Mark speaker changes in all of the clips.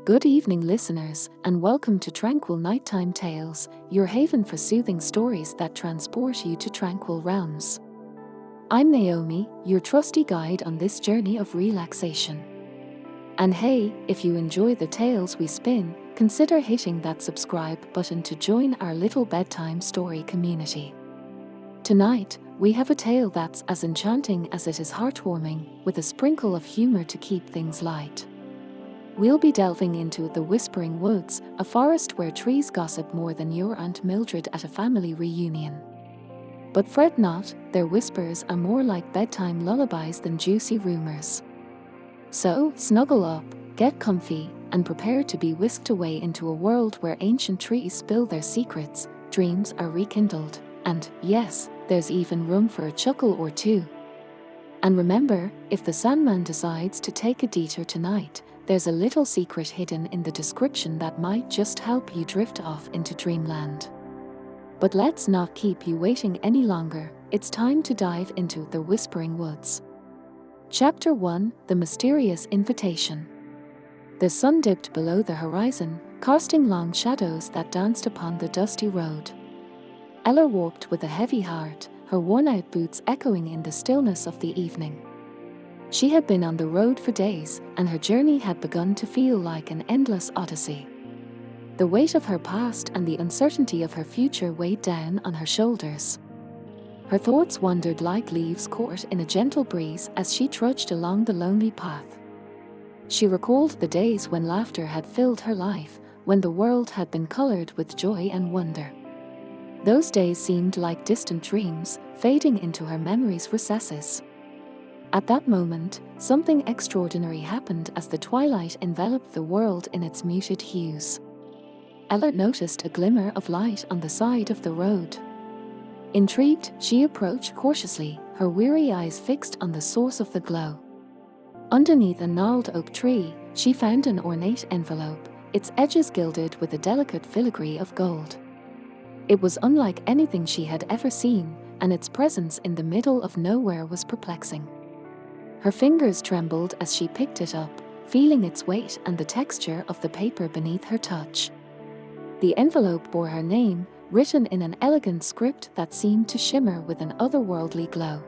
Speaker 1: Good evening, listeners, and welcome to Tranquil Nighttime Tales, your haven for soothing stories that transport you to tranquil realms. I'm Naomi, your trusty guide on this journey of relaxation. And hey, if you enjoy the tales we spin, consider hitting that subscribe button to join our little bedtime story community. Tonight, we have a tale that's as enchanting as it is heartwarming, with a sprinkle of humor to keep things light. We'll be delving into the Whispering Woods, a forest where trees gossip more than your Aunt Mildred at a family reunion. But fret not, their whispers are more like bedtime lullabies than juicy rumors. So, snuggle up, get comfy, and prepare to be whisked away into a world where ancient trees spill their secrets, dreams are rekindled, and, yes, there's even room for a chuckle or two. And remember, if the Sandman decides to take a detour tonight, there's a little secret hidden in the description that might just help you drift off into dreamland. But let's not keep you waiting any longer, it's time to dive into the Whispering Woods. Chapter 1: The Mysterious Invitation. The sun dipped below the horizon, casting long shadows that danced upon the dusty road. Ella walked with a heavy heart, her worn-out boots echoing in the stillness of the evening. She had been on the road for days, and her journey had begun to feel like an endless odyssey. The weight of her past and the uncertainty of her future weighed down on her shoulders. Her thoughts wandered like leaves caught in a gentle breeze as she trudged along the lonely path. She recalled the days when laughter had filled her life, when the world had been colored with joy and wonder. Those days seemed like distant dreams, fading into her memory's recesses. At that moment, something extraordinary happened as the twilight enveloped the world in its muted hues. Ella noticed a glimmer of light on the side of the road. Intrigued, she approached cautiously, her weary eyes fixed on the source of the glow. Underneath a gnarled oak tree, she found an ornate envelope, its edges gilded with a delicate filigree of gold. It was unlike anything she had ever seen, and its presence in the middle of nowhere was perplexing. Her fingers trembled as she picked it up, feeling its weight and the texture of the paper beneath her touch. The envelope bore her name, written in an elegant script that seemed to shimmer with an otherworldly glow.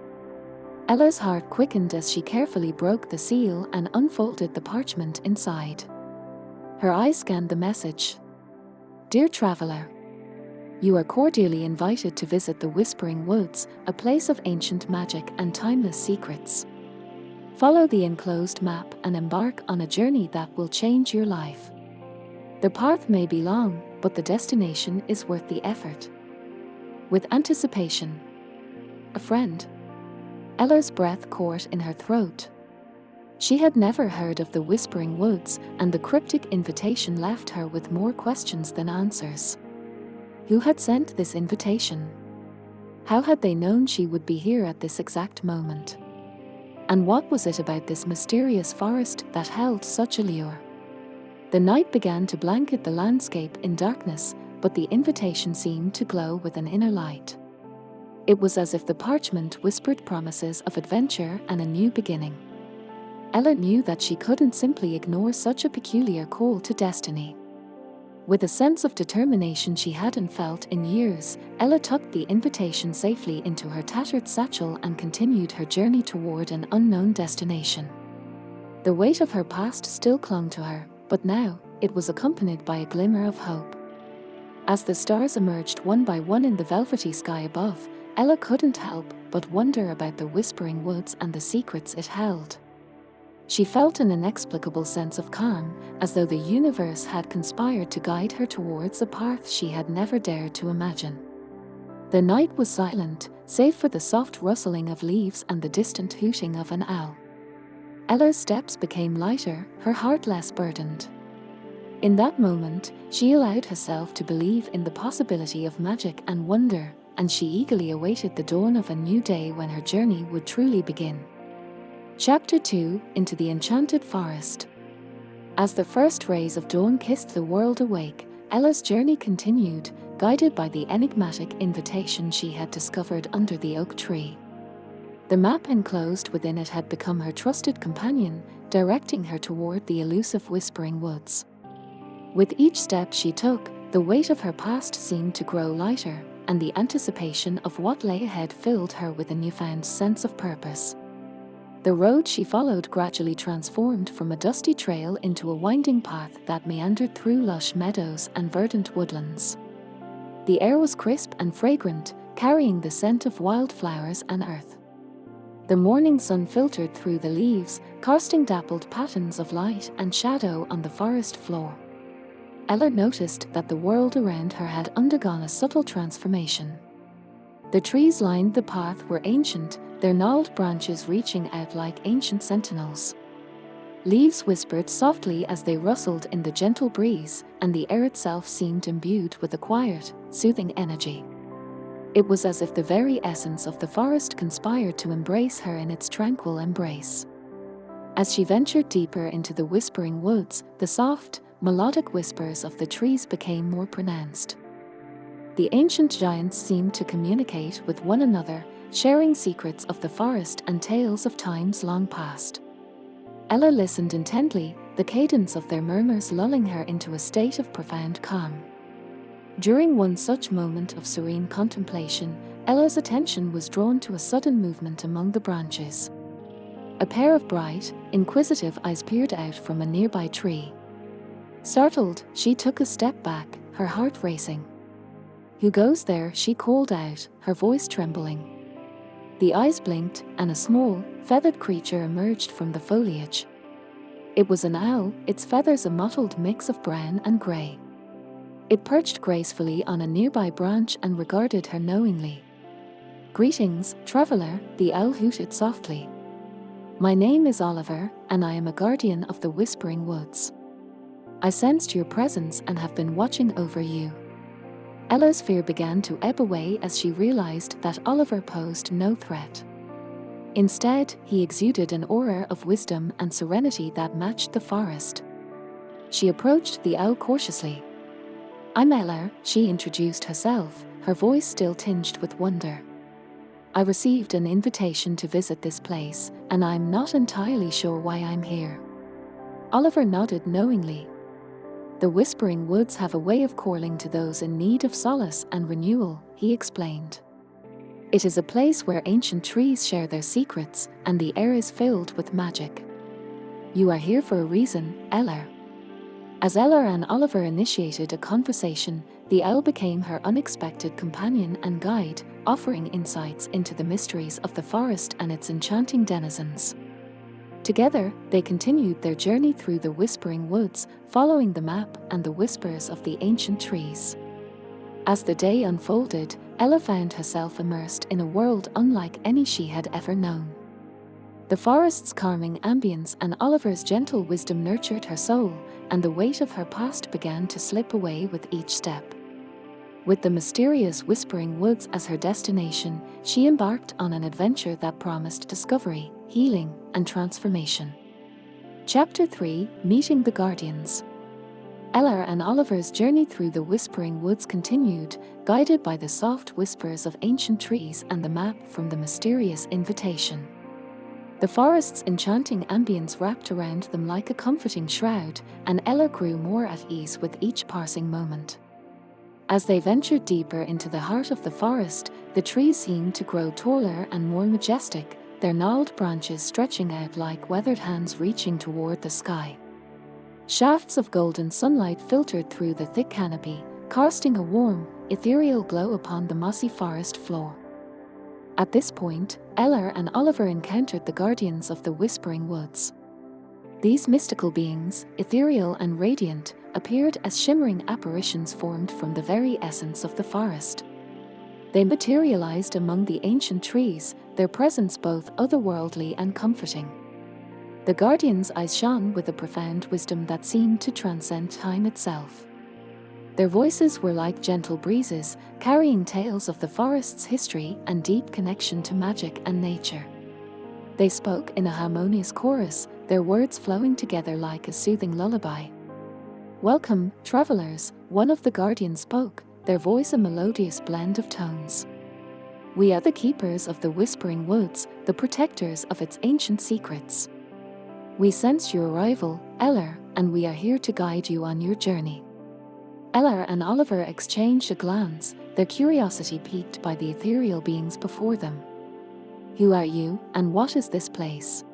Speaker 1: Ella's heart quickened as she carefully broke the seal and unfolded the parchment inside. Her eyes scanned the message. Dear traveler, you are cordially invited to visit the Whispering Woods, a place of ancient magic and timeless secrets. Follow the enclosed map and embark on a journey that will change your life. The path may be long, but the destination is worth the effort. With anticipation. A friend. Ella's breath caught in her throat. She had never heard of the Whispering Woods, and the cryptic invitation left her with more questions than answers. Who had sent this invitation? How had they known she would be here at this exact moment? And what was it about this mysterious forest that held such allure? The night began to blanket the landscape in darkness, but the invitation seemed to glow with an inner light. It was as if the parchment whispered promises of adventure and a new beginning. Ella knew that she couldn't simply ignore such a peculiar call to destiny. With a sense of determination she hadn't felt in years, Ella tucked the invitation safely into her tattered satchel and continued her journey toward an unknown destination. The weight of her past still clung to her, but now, it was accompanied by a glimmer of hope. As the stars emerged one by one in the velvety sky above, Ella couldn't help but wonder about the Whispering Woods and the secrets it held. She felt an inexplicable sense of calm, as though the universe had conspired to guide her towards a path she had never dared to imagine. The night was silent, save for the soft rustling of leaves and the distant hooting of an owl. Ella's steps became lighter, her heart less burdened. In that moment, she allowed herself to believe in the possibility of magic and wonder, and she eagerly awaited the dawn of a new day when her journey would truly begin. Chapter 2: Into the Enchanted Forest. As the first rays of dawn kissed the world awake, Ella's journey continued, guided by the enigmatic invitation she had discovered under the oak tree. The map enclosed within it had become her trusted companion, directing her toward the elusive Whispering Woods. With each step she took, the weight of her past seemed to grow lighter, and the anticipation of what lay ahead filled her with a newfound sense of purpose. The road she followed gradually transformed from a dusty trail into a winding path that meandered through lush meadows and verdant woodlands. The air was crisp and fragrant, carrying the scent of wildflowers and earth. The morning sun filtered through the leaves, casting dappled patterns of light and shadow on the forest floor. Ella noticed that the world around her had undergone a subtle transformation. The trees lined the path were ancient, their gnarled branches reaching out like ancient sentinels. Leaves whispered softly as they rustled in the gentle breeze, and the air itself seemed imbued with a quiet, soothing energy. It was as if the very essence of the forest conspired to embrace her in its tranquil embrace. As she ventured deeper into the whispering woods, the soft, melodic whispers of the trees became more pronounced. The ancient giants seemed to communicate with one another, sharing secrets of the forest and tales of times long past. Ella listened intently, the cadence of their murmurs lulling her into a state of profound calm. During one such moment of serene contemplation, Ella's attention was drawn to a sudden movement among the branches. A pair of bright, inquisitive eyes peered out from a nearby tree. Startled, she took a step back, her heart racing. "Who goes there?" she called out, her voice trembling. The eyes blinked, and a small, feathered creature emerged from the foliage. It was an owl, its feathers a mottled mix of brown and grey. It perched gracefully on a nearby branch and regarded her knowingly. "Greetings, traveller," the owl hooted softly. "My name is Oliver, and I am a guardian of the Whispering Woods. I sensed your presence and have been watching over you." Ella's fear began to ebb away as she realized that Oliver posed no threat. Instead, he exuded an aura of wisdom and serenity that matched the forest. She approached the owl cautiously. "I'm Ella," she introduced herself, her voice still tinged with wonder. "I received an invitation to visit this place, and I'm not entirely sure why I'm here." Oliver nodded knowingly. "The Whispering Woods have a way of calling to those in need of solace and renewal," he explained. "It is a place where ancient trees share their secrets, and the air is filled with magic. You are here for a reason, Ella." As Ella and Oliver initiated a conversation, the owl became her unexpected companion and guide, offering insights into the mysteries of the forest and its enchanting denizens. Together, they continued their journey through the Whispering Woods, following the map and the whispers of the ancient trees. As the day unfolded, Ella found herself immersed in a world unlike any she had ever known. The forest's calming ambience and Oliver's gentle wisdom nurtured her soul, and the weight of her past began to slip away with each step. With the mysterious Whispering Woods as her destination, she embarked on an adventure that promised discovery, healing, and transformation. Chapter 3: Meeting the Guardians. Ella and Oliver's journey through the Whispering Woods continued, guided by the soft whispers of ancient trees and the map from the mysterious invitation. The forest's enchanting ambience wrapped around them like a comforting shroud, and Ella grew more at ease with each passing moment. As they ventured deeper into the heart of the forest, the trees seemed to grow taller and more majestic, their gnarled branches stretching out like weathered hands reaching toward the sky. Shafts of golden sunlight filtered through the thick canopy, casting a warm, ethereal glow upon the mossy forest floor. At this point, Ella and Oliver encountered the guardians of the Whispering Woods. These mystical beings, ethereal and radiant, appeared as shimmering apparitions formed from the very essence of the forest. They materialized among the ancient trees, their presence both otherworldly and comforting. The guardians' eyes shone with a profound wisdom that seemed to transcend time itself. Their voices were like gentle breezes, carrying tales of the forest's history and deep connection to magic and nature. They spoke in a harmonious chorus, their words flowing together like a soothing lullaby. "Welcome, travelers," one of the guardians spoke, their voice a melodious blend of tones. "We are the keepers of the Whispering Woods, the protectors of its ancient secrets. We sensed your arrival, Eller, and we are here to guide you on your journey." Ella and Oliver exchanged a glance, their curiosity piqued by the ethereal beings before them. "Who are you, and what is this place?"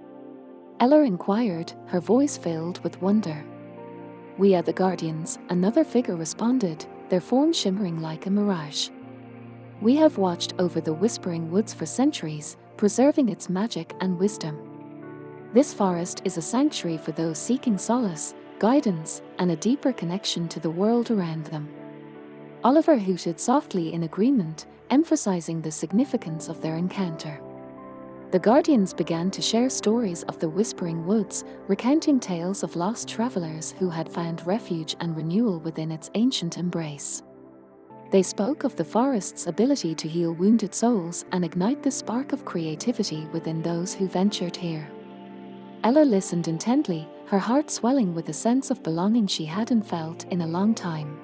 Speaker 1: Ella inquired, her voice filled with wonder. "We are the Guardians," another figure responded, their form shimmering like a mirage. "We have watched over the Whispering Woods for centuries, preserving its magic and wisdom. This forest is a sanctuary for those seeking solace, guidance, and a deeper connection to the world around them." Oliver hooted softly in agreement, emphasizing the significance of their encounter. The Guardians began to share stories of the Whispering Woods, recounting tales of lost travelers who had found refuge and renewal within its ancient embrace. They spoke of the forest's ability to heal wounded souls and ignite the spark of creativity within those who ventured here. Ella listened intently, her heart swelling with a sense of belonging she hadn't felt in a long time.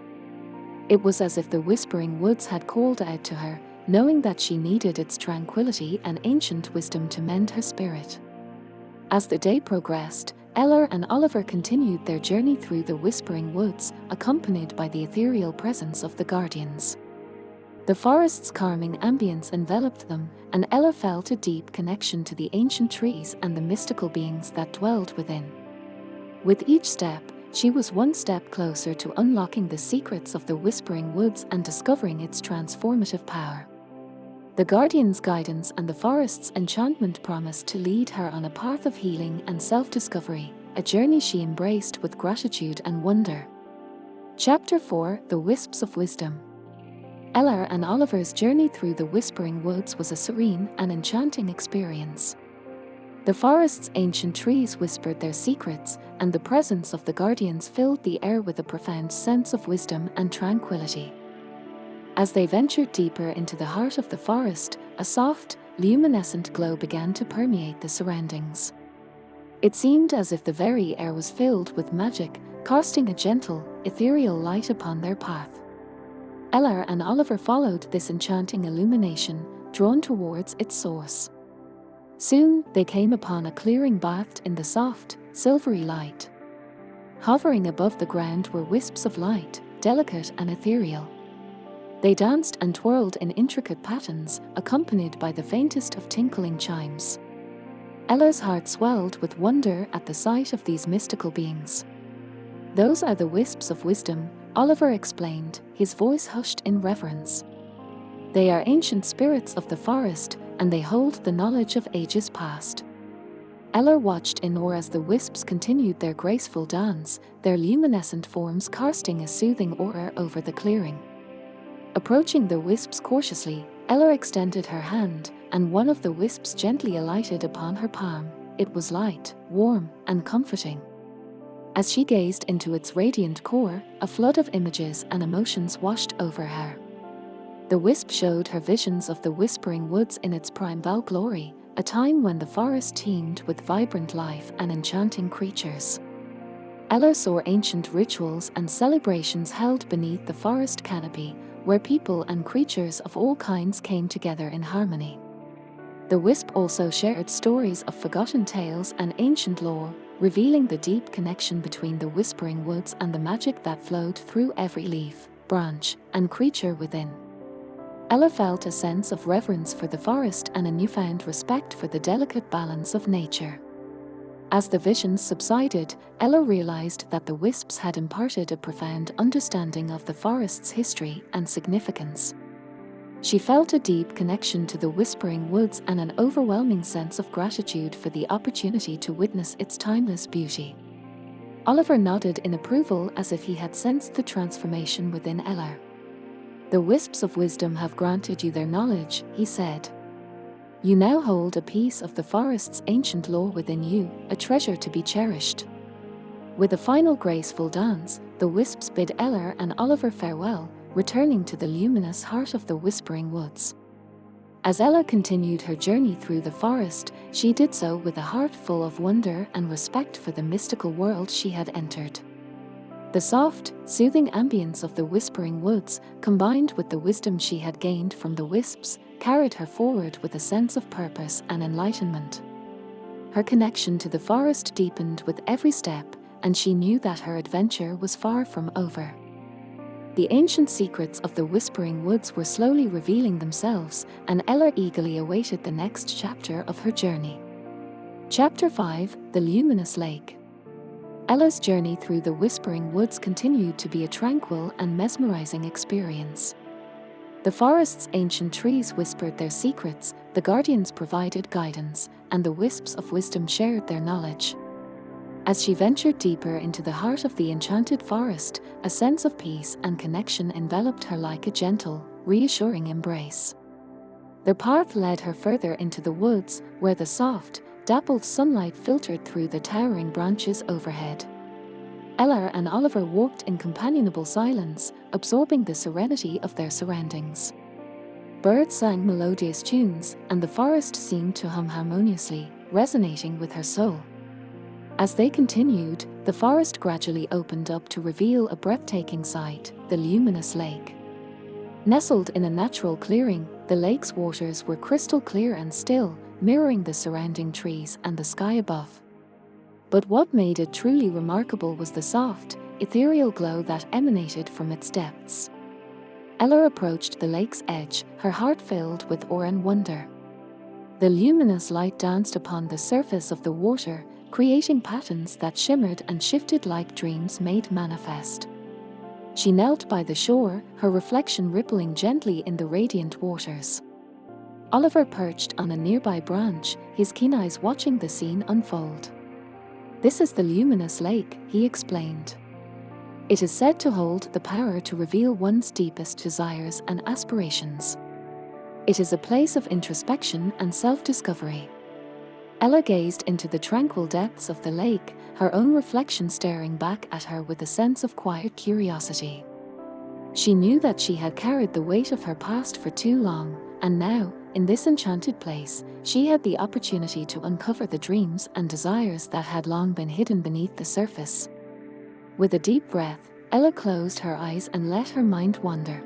Speaker 1: It was as if the Whispering Woods had called out to her, knowing that she needed its tranquility and ancient wisdom to mend her spirit. As the day progressed, Ella and Oliver continued their journey through the Whispering Woods, accompanied by the ethereal presence of the Guardians. The forest's calming ambience enveloped them, and Ella felt a deep connection to the ancient trees and the mystical beings that dwelled within. With each step, she was one step closer to unlocking the secrets of the Whispering Woods and discovering its transformative power. The Guardian's guidance and the forest's enchantment promised to lead her on a path of healing and self-discovery, a journey she embraced with gratitude and wonder. Chapter 4: The Wisps of Wisdom. Ella and Oliver's journey through the Whispering Woods was a serene and enchanting experience. The forest's ancient trees whispered their secrets, and the presence of the Guardians filled the air with a profound sense of wisdom and tranquility. As they ventured deeper into the heart of the forest, a soft, luminescent glow began to permeate the surroundings. It seemed as if the very air was filled with magic, casting a gentle, ethereal light upon their path. Ella and Oliver followed this enchanting illumination, drawn towards its source. Soon, they came upon a clearing bathed in the soft, silvery light. Hovering above the ground were wisps of light, delicate and ethereal. They danced and twirled in intricate patterns, accompanied by the faintest of tinkling chimes. Ella's heart swelled with wonder at the sight of these mystical beings. "Those are the wisps of wisdom," Oliver explained, his voice hushed in reverence. "They are ancient spirits of the forest, and they hold the knowledge of ages past." Ella watched in awe as the wisps continued their graceful dance, their luminescent forms casting a soothing aura over the clearing. Approaching the wisps cautiously, Ella extended her hand, and one of the wisps gently alighted upon her palm. It was light, warm, and comforting. As she gazed into its radiant core, a flood of images and emotions washed over her. The wisp showed her visions of the Whispering Woods in its primeval glory, a time when the forest teemed with vibrant life and enchanting creatures. Ella saw ancient rituals and celebrations held beneath the forest canopy, where people and creatures of all kinds came together in harmony. The wisp also shared stories of forgotten tales and ancient lore, revealing the deep connection between the Whispering Woods and the magic that flowed through every leaf, branch, and creature within. Ella felt a sense of reverence for the forest and a newfound respect for the delicate balance of nature. As the visions subsided, Ella realized that the wisps had imparted a profound understanding of the forest's history and significance. She felt a deep connection to the Whispering Woods and an overwhelming sense of gratitude for the opportunity to witness its timeless beauty. Oliver nodded in approval as if he had sensed the transformation within Ella. "The wisps of wisdom have granted you their knowledge," he said. "You now hold a piece of the forest's ancient lore within you, a treasure to be cherished." With a final graceful dance, the wisps bid Ella and Oliver farewell, returning to the luminous heart of the Whispering Woods. As Ella continued her journey through the forest, she did so with a heart full of wonder and respect for the mystical world she had entered. The soft, soothing ambience of the Whispering Woods, combined with the wisdom she had gained from the wisps, carried her forward with a sense of purpose and enlightenment. Her connection to the forest deepened with every step, and she knew that her adventure was far from over. The ancient secrets of the Whispering Woods were slowly revealing themselves, and Ella eagerly awaited the next chapter of her journey. Chapter 5: The Luminous Lake. Ella's journey through the Whispering Woods continued to be a tranquil and mesmerizing experience. The forest's ancient trees whispered their secrets, the guardians provided guidance, and the wisps of wisdom shared their knowledge. As she ventured deeper into the heart of the enchanted forest, a sense of peace and connection enveloped her like a gentle, reassuring embrace. Their path led her further into the woods, where the soft, dappled sunlight filtered through the towering branches overhead. Ella and Oliver walked in companionable silence, absorbing the serenity of their surroundings. Birds sang melodious tunes, and the forest seemed to hum harmoniously, resonating with her soul. As they continued, the forest gradually opened up to reveal a breathtaking sight: the luminous lake. Nestled in a natural clearing, the lake's waters were crystal clear and still, mirroring the surrounding trees and the sky above. But what made it truly remarkable was the soft, ethereal glow that emanated from its depths. Ella approached the lake's edge, her heart filled with awe and wonder. The luminous light danced upon the surface of the water, creating patterns that shimmered and shifted like dreams made manifest. She knelt by the shore, her reflection rippling gently in the radiant waters. Oliver perched on a nearby branch, his keen eyes watching the scene unfold. "This is the luminous lake," he explained. "It is said to hold the power to reveal one's deepest desires and aspirations. It is a place of introspection and self-discovery." Ella gazed into the tranquil depths of the lake, her own reflection staring back at her with a sense of quiet curiosity. She knew that she had carried the weight of her past for too long, and now, in this enchanted place, she had the opportunity to uncover the dreams and desires that had long been hidden beneath the surface. With a deep breath, Ella closed her eyes and let her mind wander.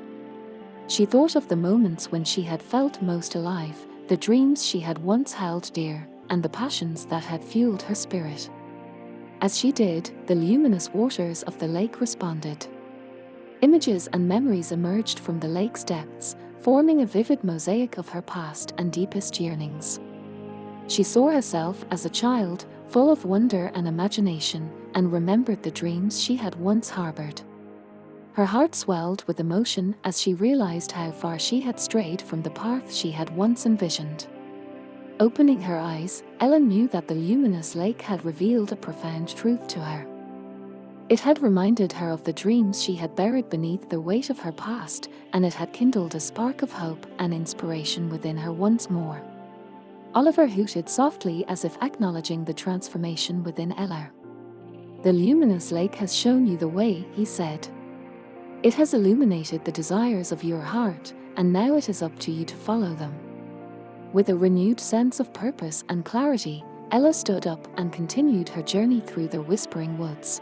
Speaker 1: She thought of the moments when she had felt most alive, the dreams she had once held dear, and the passions that had fueled her spirit. As she did, the luminous waters of the lake responded. Images and memories emerged from the lake's depths, forming a vivid mosaic of her past and deepest yearnings. She saw herself as a child, full of wonder and imagination, and remembered the dreams she had once harbored. Her heart swelled with emotion as she realized how far she had strayed from the path she had once envisioned. Opening her eyes, Ella knew that the luminous lake had revealed a profound truth to her. It had reminded her of the dreams she had buried beneath the weight of her past, and it had kindled a spark of hope and inspiration within her once more. Oliver hooted softly as if acknowledging the transformation within Ella. "The luminous lake has shown you the way," he said. "It has illuminated the desires of your heart, and now it is up to you to follow them." With a renewed sense of purpose and clarity, Ella stood up and continued her journey through the Whispering Woods.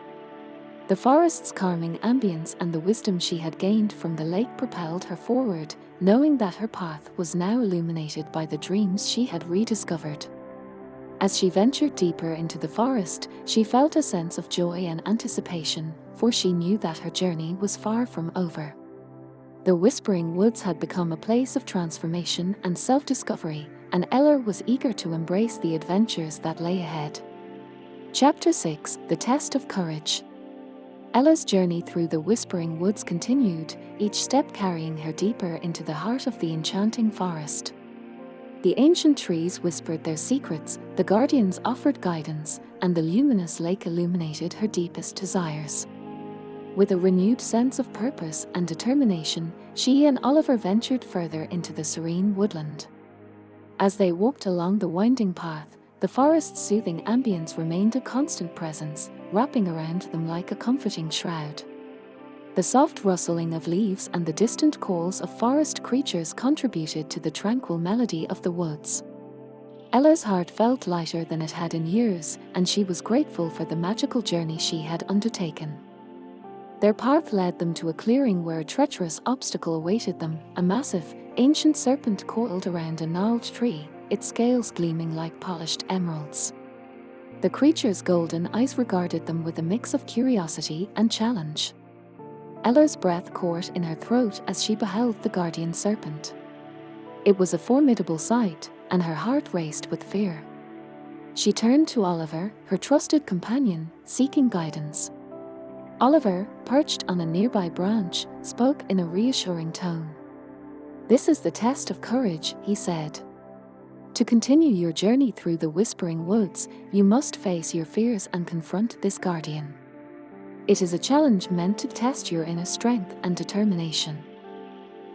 Speaker 1: The forest's calming ambience and the wisdom she had gained from the lake propelled her forward, knowing that her path was now illuminated by the dreams she had rediscovered. As she ventured deeper into the forest, she felt a sense of joy and anticipation, for she knew that her journey was far from over. The Whispering Woods had become a place of transformation and self-discovery, and Ella was eager to embrace the adventures that lay ahead. Chapter 6: The Test of Courage. Ella's journey through the Whispering Woods continued, each step carrying her deeper into the heart of the enchanting forest. The ancient trees whispered their secrets, the guardians offered guidance, and the luminous lake illuminated her deepest desires. With a renewed sense of purpose and determination, she and Oliver ventured further into the serene woodland. As they walked along the winding path, the forest's soothing ambience remained a constant presence, wrapping around them like a comforting shroud. The soft rustling of leaves and the distant calls of forest creatures contributed to the tranquil melody of the woods. Ella's heart felt lighter than it had in years, and she was grateful for the magical journey she had undertaken. Their path led them to a clearing where a treacherous obstacle awaited them, a massive, ancient serpent coiled around a gnarled tree, its scales gleaming like polished emeralds. The creature's golden eyes regarded them with a mix of curiosity and challenge. Ella's breath caught in her throat as she beheld the guardian serpent. It was a formidable sight, and her heart raced with fear. She turned to Oliver, her trusted companion, seeking guidance. Oliver, perched on a nearby branch, spoke in a reassuring tone. "This is the test of courage," he said. "To continue your journey through the Whispering Woods, you must face your fears and confront this guardian. It is a challenge meant to test your inner strength and determination."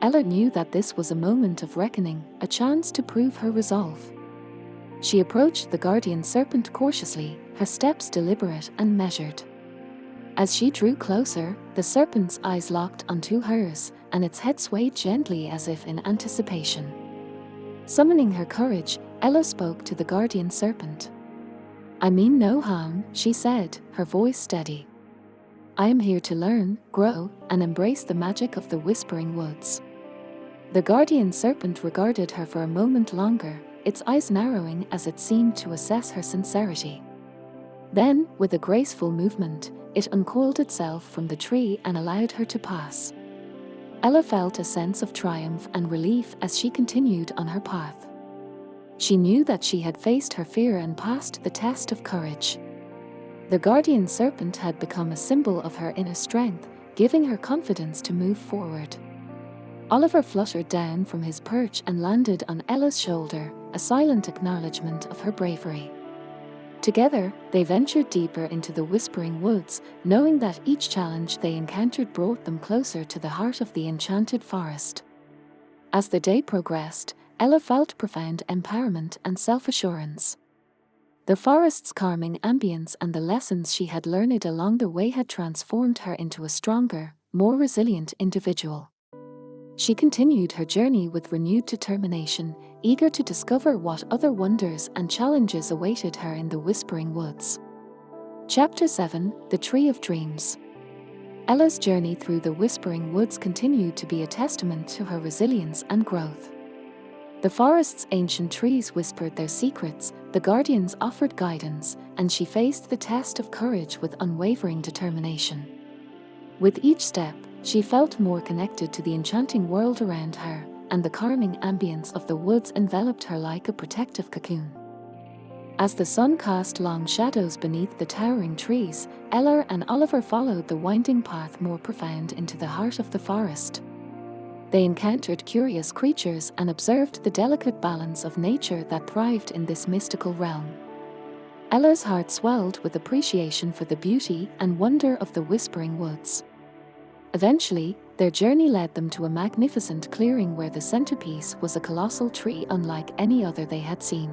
Speaker 1: Ella knew that this was a moment of reckoning, a chance to prove her resolve. She approached the guardian serpent cautiously, her steps deliberate and measured. As she drew closer, the serpent's eyes locked onto hers, and its head swayed gently as if in anticipation. Summoning her courage, Ella spoke to the guardian serpent. "I mean no harm," she said, her voice steady. "I am here to learn, grow, and embrace the magic of the Whispering Woods." The guardian serpent regarded her for a moment longer, its eyes narrowing as it seemed to assess her sincerity. Then, with a graceful movement, it uncoiled itself from the tree and allowed her to pass. Ella felt a sense of triumph and relief as she continued on her path. She knew that she had faced her fear and passed the test of courage. The guardian serpent had become a symbol of her inner strength, giving her confidence to move forward. Oliver fluttered down from his perch and landed on Ella's shoulder, a silent acknowledgement of her bravery. Together, they ventured deeper into the Whispering Woods, knowing that each challenge they encountered brought them closer to the heart of the enchanted forest. As the day progressed, Ella felt profound empowerment and self-assurance. The forest's calming ambience and the lessons she had learned along the way had transformed her into a stronger, more resilient individual. She continued her journey with renewed determination, eager to discover what other wonders and challenges awaited her in the Whispering Woods. Chapter 7: The Tree of Dreams. Ella's journey through the Whispering Woods continued to be a testament to her resilience and growth. The forest's ancient trees whispered their secrets, the guardians offered guidance, and she faced the test of courage with unwavering determination. With each step, she felt more connected to the enchanting world around her, and the calming ambience of the woods enveloped her like a protective cocoon. As the sun cast long shadows beneath the towering trees, Ella and Oliver followed the winding path more profound into the heart of the forest. They encountered curious creatures and observed the delicate balance of nature that thrived in this mystical realm. Ella's heart swelled with appreciation for the beauty and wonder of the Whispering Woods. Eventually, their journey led them to a magnificent clearing where the centerpiece was a colossal tree unlike any other they had seen.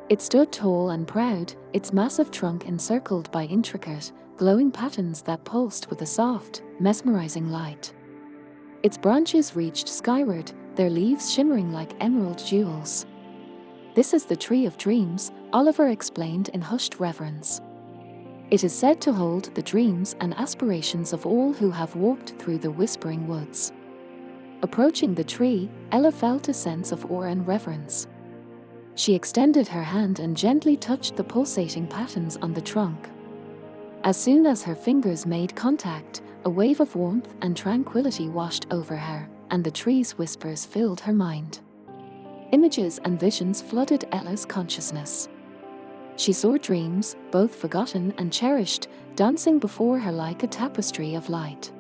Speaker 1: It stood tall and proud, its massive trunk encircled by intricate, glowing patterns that pulsed with a soft, mesmerizing light. Its branches reached skyward, their leaves shimmering like emerald jewels. "This is the Tree of Dreams," Oliver explained in hushed reverence. "It is said to hold the dreams and aspirations of all who have walked through the Whispering Woods." Approaching the tree, Ella felt a sense of awe and reverence. She extended her hand and gently touched the pulsating patterns on the trunk. As soon as her fingers made contact, a wave of warmth and tranquility washed over her, and the tree's whispers filled her mind. Images and visions flooded Ella's consciousness. She saw dreams, both forgotten and cherished, dancing before her like a tapestry of light.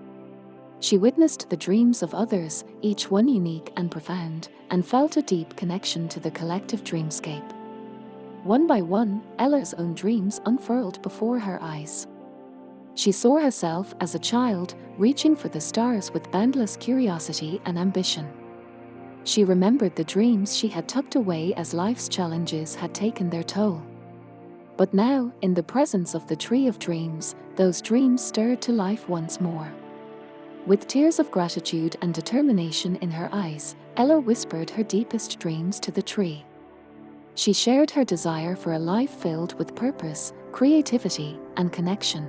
Speaker 1: She witnessed the dreams of others, each one unique and profound, and felt a deep connection to the collective dreamscape. One by one, Ella's own dreams unfurled before her eyes. She saw herself as a child, reaching for the stars with boundless curiosity and ambition. She remembered the dreams she had tucked away as life's challenges had taken their toll. But now, in the presence of the Tree of Dreams, those dreams stirred to life once more. With tears of gratitude and determination in her eyes, Ella whispered her deepest dreams to the tree. She shared her desire for a life filled with purpose, creativity, and connection.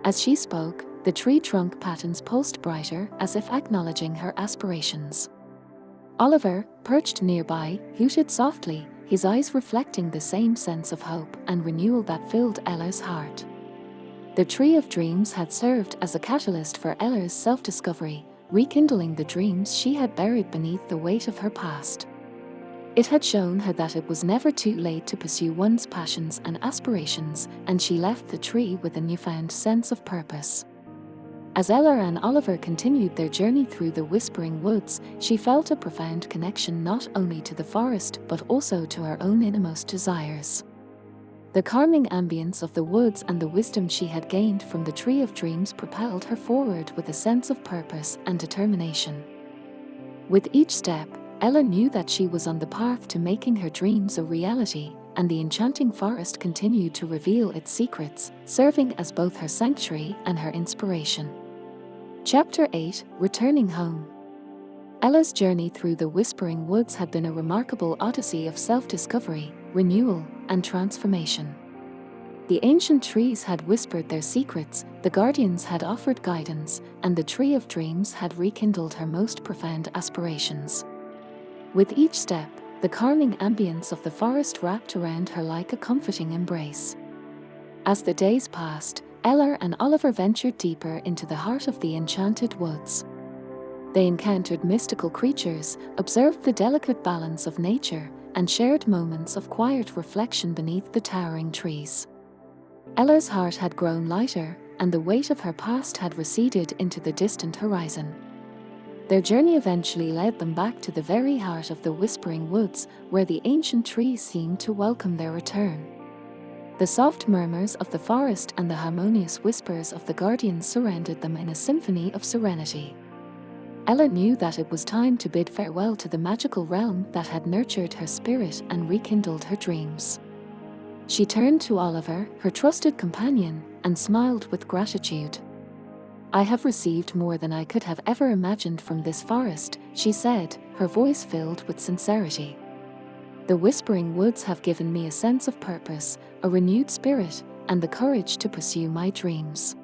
Speaker 1: As she spoke, the tree trunk patterns pulsed brighter as if acknowledging her aspirations. Oliver, perched nearby, hooted softly, his eyes reflecting the same sense of hope and renewal that filled Ella's heart. The Tree of Dreams had served as a catalyst for Ella's self-discovery, rekindling the dreams she had buried beneath the weight of her past. It had shown her that it was never too late to pursue one's passions and aspirations, and she left the tree with a newfound sense of purpose. As Ella and Oliver continued their journey through the Whispering Woods, she felt a profound connection not only to the forest but also to her own innermost desires. The calming ambience of the woods and the wisdom she had gained from the Tree of Dreams propelled her forward with a sense of purpose and determination. With each step, Ella knew that she was on the path to making her dreams a reality, and the enchanting forest continued to reveal its secrets, serving as both her sanctuary and her inspiration. Chapter 8: Returning Home. Ella's journey through the Whispering Woods had been a remarkable odyssey of self-discovery, renewal, and transformation. The ancient trees had whispered their secrets, the guardians had offered guidance, and the Tree of Dreams had rekindled her most profound aspirations. With each step, the calming ambience of the forest wrapped around her like a comforting embrace. As the days passed, Ella and Oliver ventured deeper into the heart of the enchanted woods. They encountered mystical creatures, observed the delicate balance of nature, and shared moments of quiet reflection beneath the towering trees. Ella's heart had grown lighter, and the weight of her past had receded into the distant horizon. Their journey eventually led them back to the very heart of the Whispering Woods, where the ancient trees seemed to welcome their return. The soft murmurs of the forest and the harmonious whispers of the guardians surrounded them in a symphony of serenity. Ella knew that it was time to bid farewell to the magical realm that had nurtured her spirit and rekindled her dreams. She turned to Oliver, her trusted companion, and smiled with gratitude. "I have received more than I could have ever imagined from this forest," she said, her voice filled with sincerity. "The Whispering Woods have given me a sense of purpose, a renewed spirit, and the courage to pursue my dreams."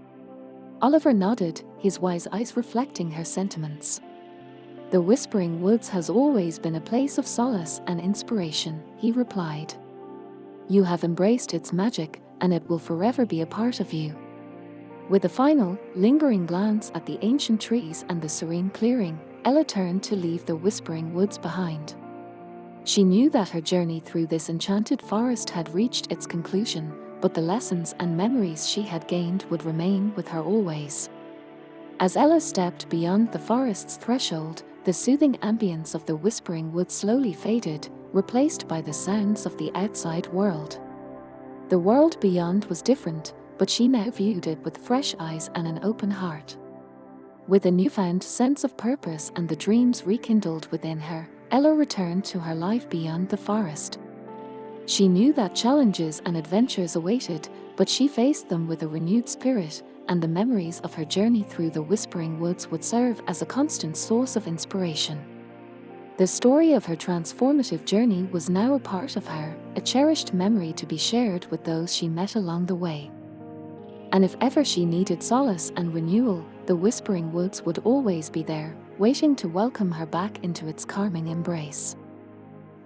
Speaker 1: Oliver nodded, his wise eyes reflecting her sentiments. "The Whispering Woods has always been a place of solace and inspiration," he replied. "You have embraced its magic, and it will forever be a part of you." With a final, lingering glance at the ancient trees and the serene clearing, Ella turned to leave the Whispering Woods behind. She knew that her journey through this enchanted forest had reached its conclusion, but the lessons and memories she had gained would remain with her always. As Ella stepped beyond the forest's threshold, the soothing ambience of the Whispering Woods slowly faded, replaced by the sounds of the outside world. The world beyond was different, but she now viewed it with fresh eyes and an open heart. With a newfound sense of purpose and the dreams rekindled within her, Ella returned to her life beyond the forest. She knew that challenges and adventures awaited, but she faced them with a renewed spirit, and the memories of her journey through the Whispering Woods would serve as a constant source of inspiration. The story of her transformative journey was now a part of her, a cherished memory to be shared with those she met along the way. And if ever she needed solace and renewal, the Whispering Woods would always be there, waiting to welcome her back into its calming embrace.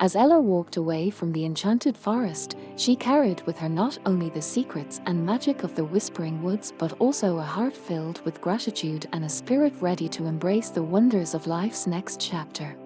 Speaker 1: As Ella walked away from the enchanted forest, she carried with her not only the secrets and magic of the Whispering Woods but also a heart filled with gratitude and a spirit ready to embrace the wonders of life's next chapter.